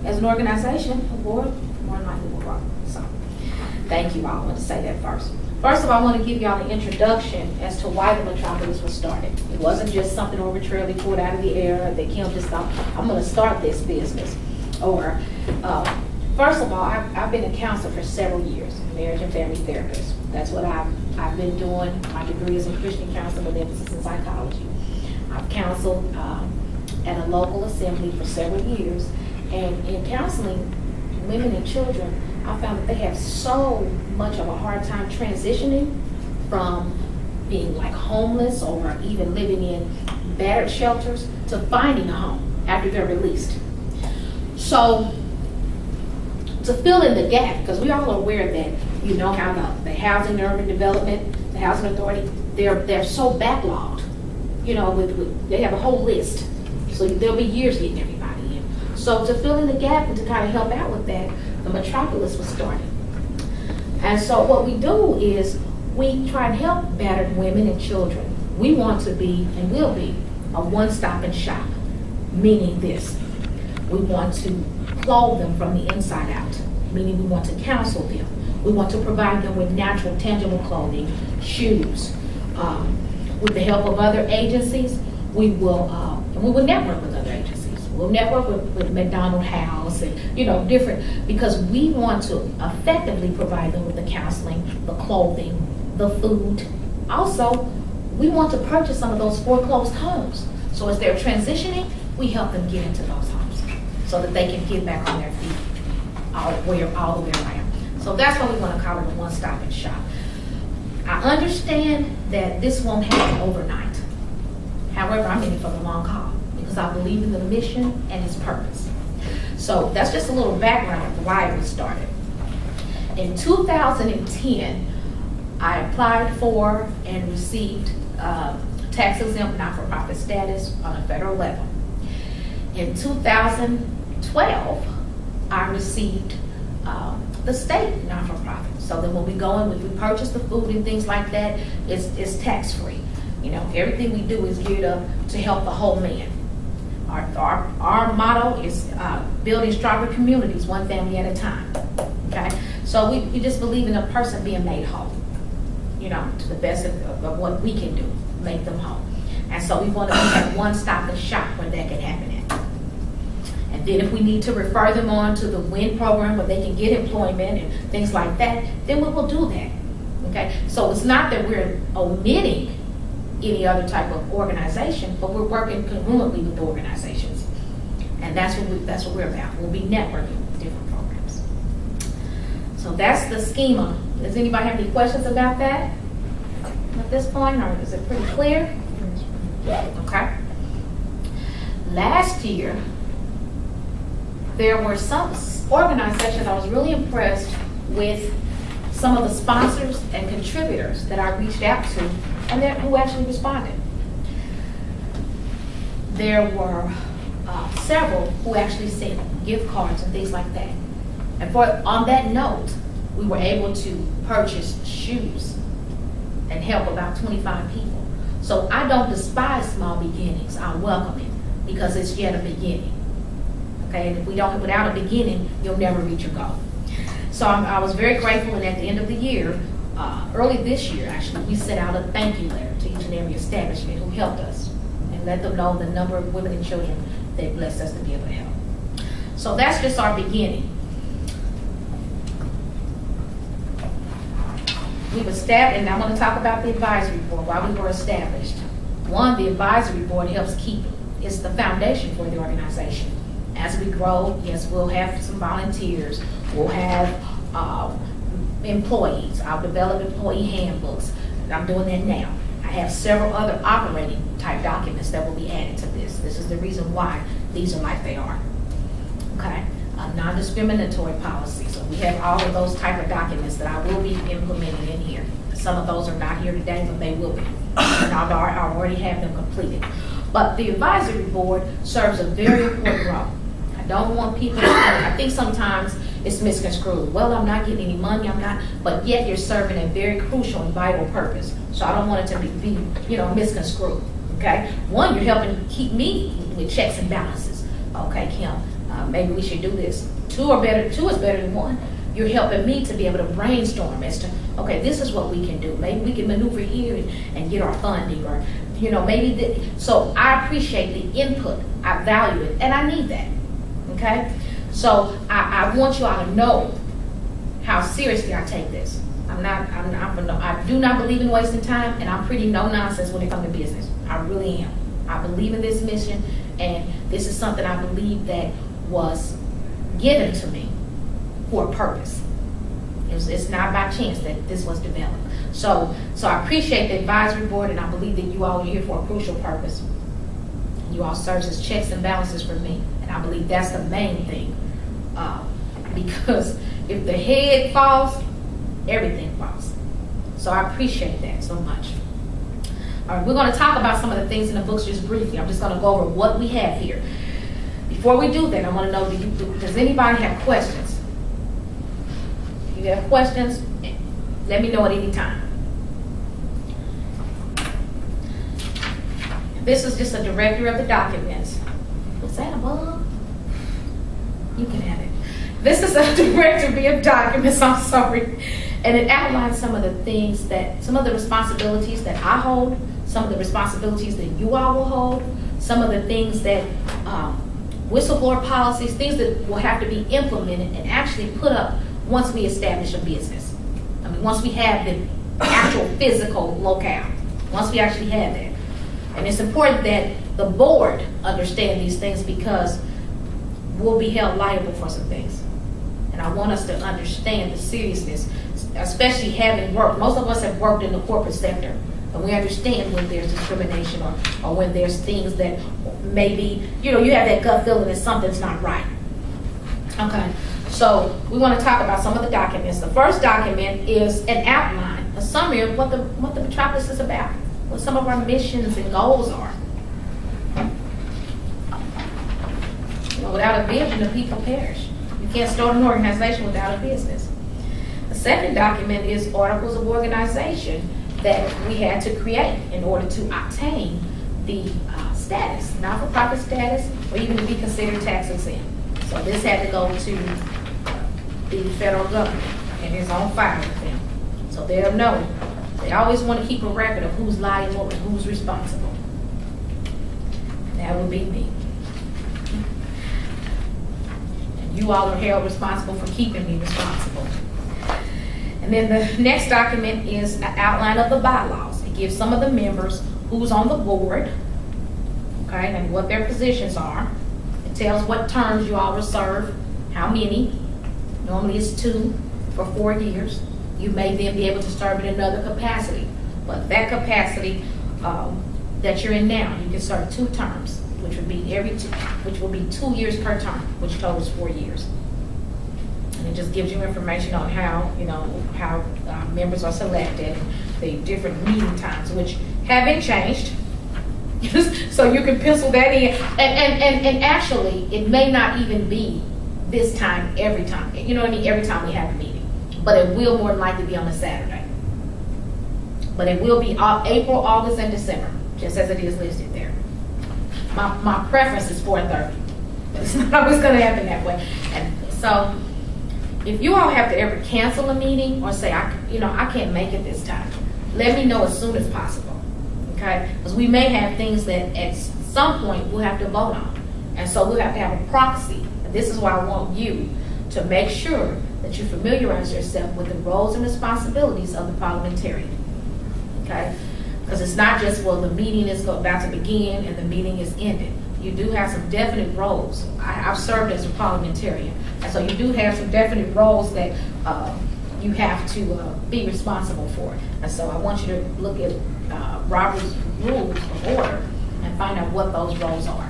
as an organization, a board more than likely will grow. So, thank you all. I want to say that first. First of all, I want to give y'all an introduction as to why the Metropolis was started. It wasn't just something arbitrarily pulled out of the air that Kim just thought, I'm going to start this business. Or, first of all, I've been a counselor for several years, marriage and family therapist. That's what I've been doing. My degree is in Christian counseling with emphasis in psychology. I've counseled at a local assembly for several years. And in counseling women and children, I found that they have so much of a hard time transitioning from being like homeless or even living in battered shelters to finding a home after they're released. So to fill in the gap, because we all are aware that you know how the housing and urban development, the housing authority, they're so backlogged. You know, they have a whole list. So there'll be years getting everybody in. So to fill in the gap and to kind of help out with that, the Metropolis was started. And so what we do is we try and help battered women and children. We want to be and will be a one-stop and shop, meaning this. We want to clothe them from the inside out, meaning we want to counsel them. We want to provide them with natural, tangible clothing, shoes. With the help of other agencies, we will network with other agencies. We'll network with McDonald House and, different, because we want to effectively provide them with the counseling, the clothing, the food. Also, we want to purchase some of those foreclosed homes. So as they're transitioning, we help them get into those homes so that they can get back on their feet all the way around. So that's why we want to call it a one-stop and shop. I understand that this won't happen overnight. However, I'm in it for the long haul because I believe in the mission and its purpose. So that's just a little background of why it was started. In 2010, I applied for and received tax-exempt not-for-profit status on a federal level. In 2012, I received the state not-for-profit. So that when we go in, if we purchase the food and things like that, it's tax-free. Everything we do is geared up to help the whole man. Our motto is building stronger communities, one family at a time. Okay, so we just believe in a person being made whole. To the best of what we can do, make them whole. And so we want to be that one-stop and shop where that can happen at. And then if we need to refer them on to the WIN program where they can get employment and things like that, then we will do that. Okay, so it's not that we're omitting any other type of organization, but we're working congruently with the organizations. And that's what we're about. We'll be networking with different programs. So that's the schema. Does anybody have any questions about that at this point, or is it pretty clear? Okay. Last year, there were some organizations I was really impressed with, some of the sponsors and contributors that I reached out to and who actually responded. There were several who actually sent gift cards and things like that. And on that note, we were able to purchase shoes and help about 25 people. So I don't despise small beginnings. I welcome it because it's yet a beginning. Okay, and if without a beginning, you'll never reach your goal. So I was very grateful, and at the end of the year, early this year actually, we sent out a thank you letter to each and every establishment who helped us and let them know the number of women and children they blessed us to be able to help. So that's just our beginning. We've established, and I want to talk about the advisory board, why we were established. One, the advisory board helps keep it. It's the foundation for the organization. As we grow, yes, we'll have some volunteers. We'll have employees. I'll develop employee handbooks. I'm doing that now. I have several other operating type documents that will be added to this. This is the reason why these are like they are. Okay? Non-discriminatory policy. So we have all of those type of documents that I will be implementing in here. Some of those are not here today, but they will be. And I already have them completed. But the advisory board serves a very important role. I don't want people, I think sometimes it's misconstrued. Well, I'm not getting any money, but yet you're serving a very crucial and vital purpose. So I don't want it to be misconstrued, okay? One, you're helping keep me with checks and balances. Okay, Kim, maybe we should do this. Two is better than one. You're helping me to be able to brainstorm as to, okay, this is what we can do. Maybe we can maneuver here and get our funding, or, you know, maybe so I appreciate the input. I value it, and I need that. Okay? So I want you all to know how seriously I take this. I do not believe in wasting time, and I'm pretty no nonsense when it comes to business. I really am. I believe in this mission, and this is something I believe that was given to me for a purpose. It's not by chance that this was developed. So I appreciate the advisory board, and I believe that you all are here for a crucial purpose. You all serve as checks and balances for me, and I believe that's the main thing. Because if the head falls, everything falls. So I appreciate that so much. All right, we're going to talk about some of the things in the books just briefly. I'm just going to go over what we have here. Before we do that, I want to know, does anybody have questions? If you have questions, let me know at any time. This is just a directory of the documents. Was that above? You can have it. This is a directory of documents, I'm sorry. And it outlines some of the things some of the responsibilities that I hold, some of the responsibilities that you all will hold, some of the things that whistleblower policies, things that will have to be implemented and actually put up once we establish a business. I mean, once we have the actual physical locale, once we actually have that. And it's important that the board understand these things, because we'll be held liable for some things. And I want us to understand the seriousness, especially having worked. Most of us have worked in the corporate sector, and we understand when there's discrimination or when there's things that maybe, you know, you have that gut feeling that something's not right. Okay, so we want to talk about some of the documents. The first document is an outline, a summary of what the Metropolis is about, what some of our missions and goals are. You know, without a vision, the people perish. You can't start an organization without a business. The second document is articles of organization that we had to create in order to obtain the status, not-for-profit status, or even to be considered tax exempt. So this had to go to the federal government, and it's on file with them. So they'll know. They always want to keep a record of who's liable and who's responsible. That would be me. And you all are held responsible for keeping me responsible. And then the next document is an outline of the bylaws. It gives some of the members who's on the board, okay, and what their positions are. It tells what terms you all will serve, how many. Normally it's 2 for 4 years. You may then be able to serve in another capacity. But that capacity that you're in now, you can serve 2 terms, which would be which will be 2 years per term, which totals 4 years. And it just gives you information on how, you know, how members are selected, the different meeting times, which have been changed. So you can pencil that in. And actually, it may not even be this time every time. You know what I mean? Every time we have a meeting. But it will more than likely be on a Saturday. But it will be April, August, and December, just as it is listed there. My preference is 4:30, but it's not always going to happen that way. And so, if you all have to ever cancel a meeting or say, I can't make it this time, let me know as soon as possible, okay? Because we may have things that at some point we'll have to vote on, and so we'll have to have a proxy. And this is why I want you to make sure that you familiarize yourself with the roles and responsibilities of the parliamentarian, okay? Because it's not just, well, the meeting is about to begin and the meeting is ended. You do have some definite roles. I've served as a parliamentarian, and so you do have some definite roles that you have to be responsible for. And so I want you to look at Robert's Rules of Order and find out what those roles are.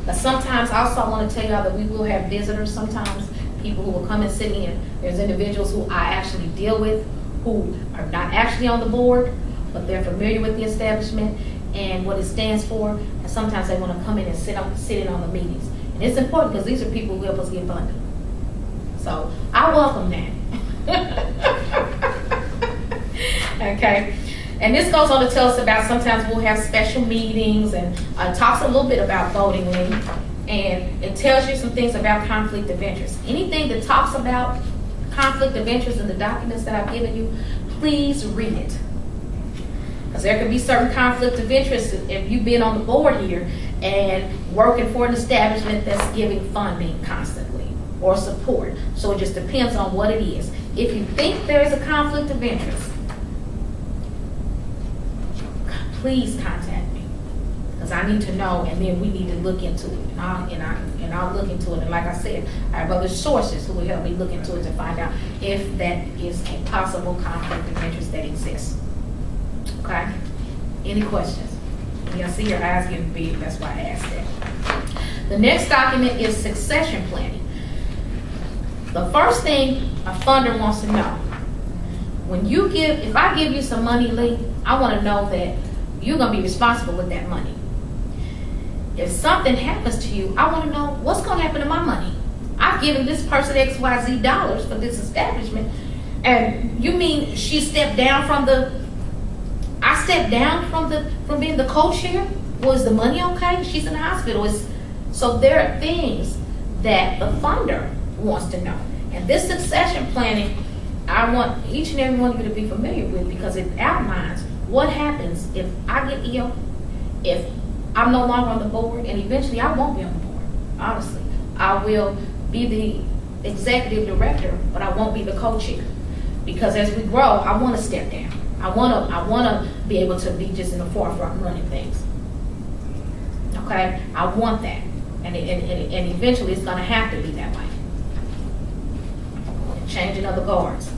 But sometimes also I want to tell y'all that we will have visitors sometimes, people who will come and sit in. There's individuals who I actually deal with who are not actually on the board, but they're familiar with the establishment and what it stands for, and sometimes they want to come in and sit in on the meetings. And it's important because these are people who help us get funded. So I welcome that. Okay. And this goes on to tell us about sometimes we'll have special meetings, and talks a little bit about voting link and it tells you some things about conflict of interest. Anything that talks about conflict of interest in the documents that I've given you, please read it. Because there could be certain conflict of interest if you've been on the board here and working for an establishment that's giving funding constantly or support. So it just depends on what it is. If you think there is a conflict of interest, please contact me, because I need to know, and then we need to look into it. And I'll look into it. And like I said, I have other sources who will help me look into it to find out if that is a possible conflict of interest that exists. Okay? Any questions? I see your eyes getting big, that's why I asked that. The next document is succession planning. The first thing a funder wants to know, if I give you some money, Lee, I want to know that you're going to be responsible with that money. If something happens to you, I want to know what's going to happen to my money. I've given this person XYZ dollars for this establishment, and you mean she stepped down from I stepped down from being the co-chair? Was the money okay? She's in the hospital. So there are things that the funder wants to know. And this succession planning, I want each and every one of you to be familiar with, because it outlines what happens if I get ill, if I'm no longer on the board, and eventually I won't be on the board, honestly. I will be the executive director, but I won't be the co-chair. Because as we grow, I want to step down. I want to be able to be just in the forefront running things. Okay? I want that. And eventually it's going to have to be that way. Changing of the guards.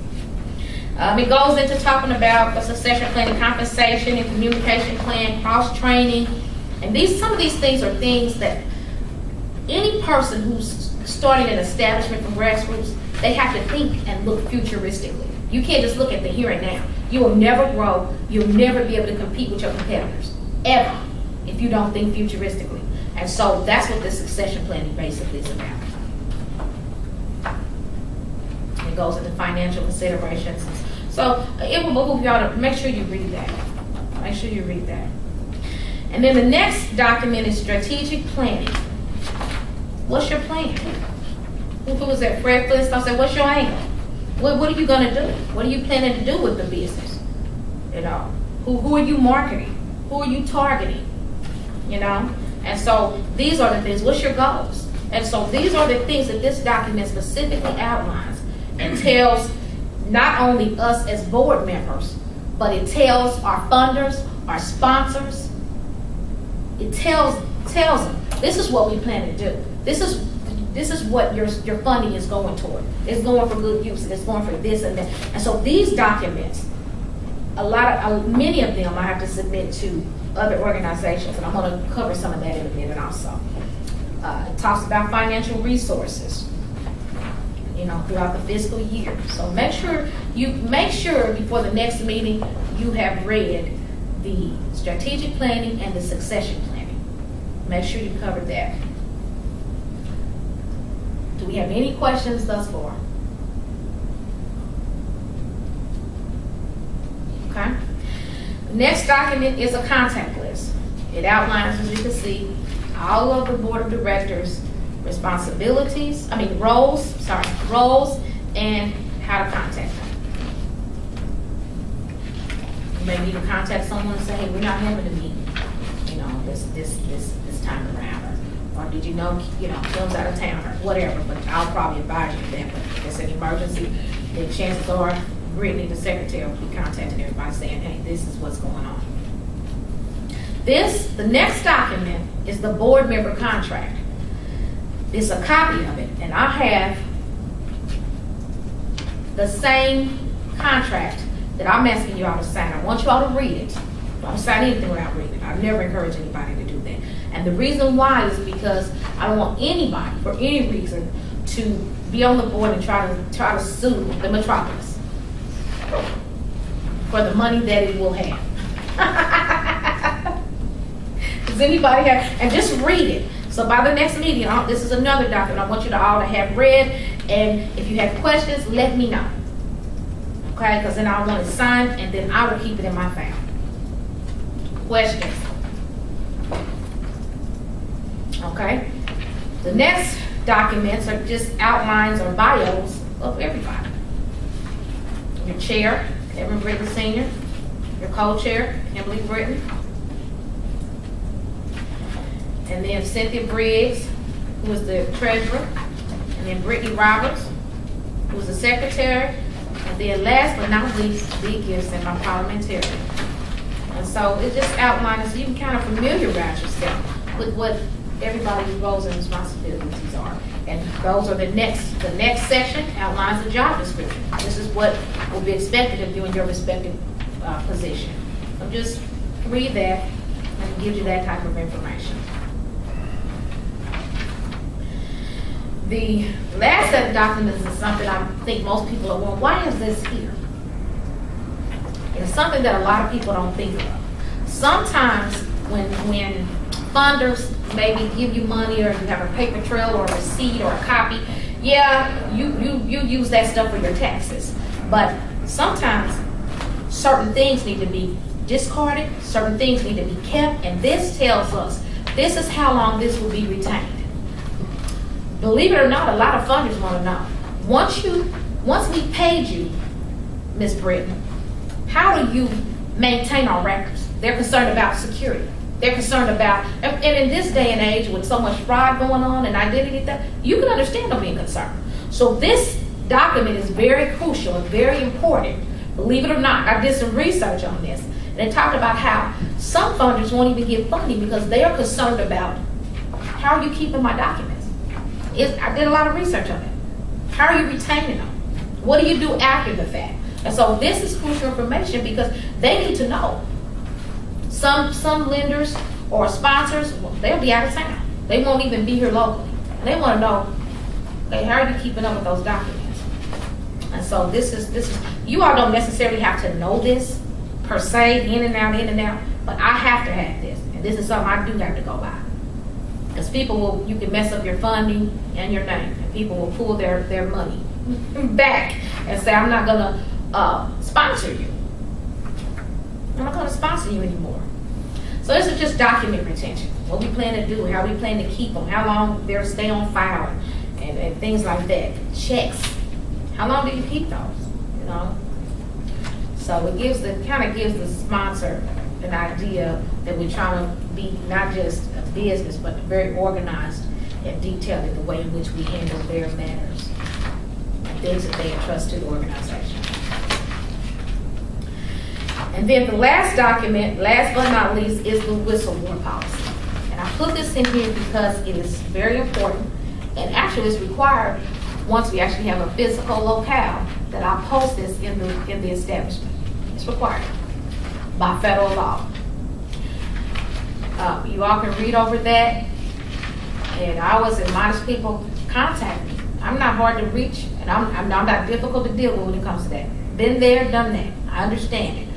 It goes into talking about the succession planning, compensation, and communication plan, cross-training. And some of these things are things that any person who's starting an establishment from grassroots, they have to think and look futuristically. You can't just look at the here and now. You will never grow. You'll never be able to compete with your competitors, ever, if you don't think futuristically. And so that's what this succession planning basically is about. It goes into financial considerations. So it will behoove y'all to make sure you read that. Make sure you read that. And then the next document is strategic planning. What's your plan? Who was that? Fred Flintstone said, what's your angle? What are you going to do? What are you planning to do with the business? You know, who are you marketing? Who are you targeting? You know? And so these are the things. What's your goals? And so these are the things that this document specifically outlines and tells not only us as board members, but it tells our funders, our sponsors. It tells them, this is what we plan to do. This is what your funding is going toward. It's going for good use. It's going for this and that. And so these documents, many of them I have to submit to other organizations, and I'm going to cover some of that in a minute also. It talks about financial resources, you know, throughout the fiscal year. So make sure before the next meeting you have read the strategic planning and the succession planning. Make sure you cover that. Do we have any questions thus far? Okay. The next document is a contact list. It outlines, as you can see, all of the board of directors' roles, and how to contact them. You may need to contact someone and say, hey, we're not having a meeting, you know, this time around, or did you know, Kim's out of town, or whatever. But I'll probably advise you that. But if it's an emergency, then chances are Brittany, the secretary, will be contacting everybody saying, hey, this is what's going on. The next document is the board member contract. It's a copy of it, and I have the same contract that I'm asking you all to sign. I want you all to read it. Don't sign anything without reading it. I never encourage anybody to do that. And the reason why is because I don't want anybody, for any reason, to be on the board and try to sue the Metropolis for the money that it will have. Does anybody have? And just read it. So by the next meeting, this is another document I want you all to have read. And if you have questions, let me know. Okay? Because then I want it signed, and then I will keep it in my file. Questions? Okay? The next documents are just outlines or bios of everybody. Your chair, Kevin Britton Sr., your co-chair, KImberly Britton, and then Cynthia Briggs, who is the treasurer, and then Brittany Roberts, who is the secretary, and then last but not least, Lee Gibson, my parliamentarian. And so it just outlines so you can kind of familiarize yourself with what everybody's roles and responsibilities are. And those are the next section outlines the job description. This is what will be expected of you in your respective position. So just read that and it gives you that type of information. The last set of documents is something I think most people are wondering, why is this here? It's something that a lot of people don't think of. Sometimes when funders maybe give you money or you have a paper trail or a receipt or a copy, yeah, you use that stuff for your taxes. But sometimes certain things need to be discarded, certain things need to be kept, and this tells us this is how long this will be retained. Believe it or not, a lot of funders want to know. Once we paid you, Ms. Britton, how do you maintain our records? They're concerned about security. They're concerned about, and in this day and age with so much fraud going on and identity theft, you can understand them being concerned. So this document is very crucial and very important. Believe it or not, I did some research on this, and it talked about how some funders won't even get funding because they are concerned about how are you keeping my documents. I did a lot of research on it. How are you retaining them? What do you do after the fact? And so this is crucial information because they need to know. Some lenders or sponsors, they'll be out of town. They won't even be here locally. And they want to know, hey, how are you keeping up with those documents? And so this is you all don't necessarily have to know this per se, in and out, but I have to have this. And this is something I do have to go by. Because you can mess up your funding and your name, and people will pull their money back and say, I'm not gonna sponsor you. I'm not gonna sponsor you anymore. So this is just document retention. What we plan to do, how we plan to keep them, how long they'll stay on file, and things like that. Checks. How long do you keep those? You know? So it kind of gives the sponsor an idea that we're trying to be not just a business, but very organized and detailed in the way in which we handle their matters and things that they entrust to the organization. And then the last document, last but not least, is the whistleblower policy. And I put this in here because it is very important, and actually it's required once we actually have a physical locale that I post this in the establishment. It's required by federal law. You all can read over that, and I always admonish people, contact me. I'm not hard to reach, and I'm not difficult to deal with when it comes to that. Been there, done that. I understand it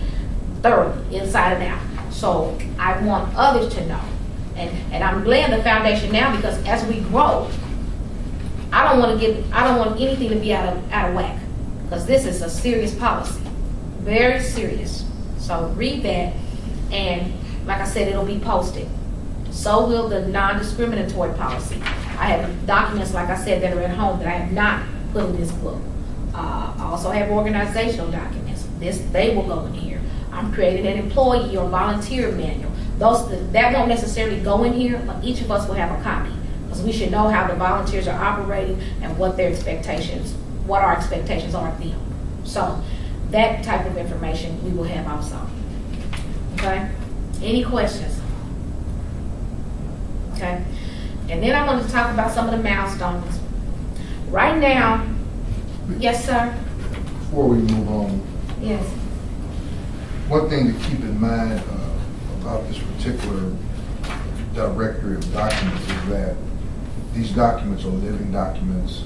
thoroughly, inside and out. So I want others to know. And I'm laying the foundation now because as we grow, I don't want anything to be out of whack. Because this is a serious policy. Very serious. So read that, and like I said, it'll be posted. So will the non-discriminatory policy. I have documents, like I said, that are at home that I have not put in this book. I also have organizational documents. They will go in here. I'm creating an employee or volunteer manual. That won't necessarily go in here, but each of us will have a copy because we should know how the volunteers are operating and what our expectations are of them. So that type of information we will have also. Okay? Any questions? Okay? And then I want to talk about some of the milestones. Right now, yes, sir? Before we move on, yes. One thing to keep in mind about this particular directory of documents is that these documents are living documents.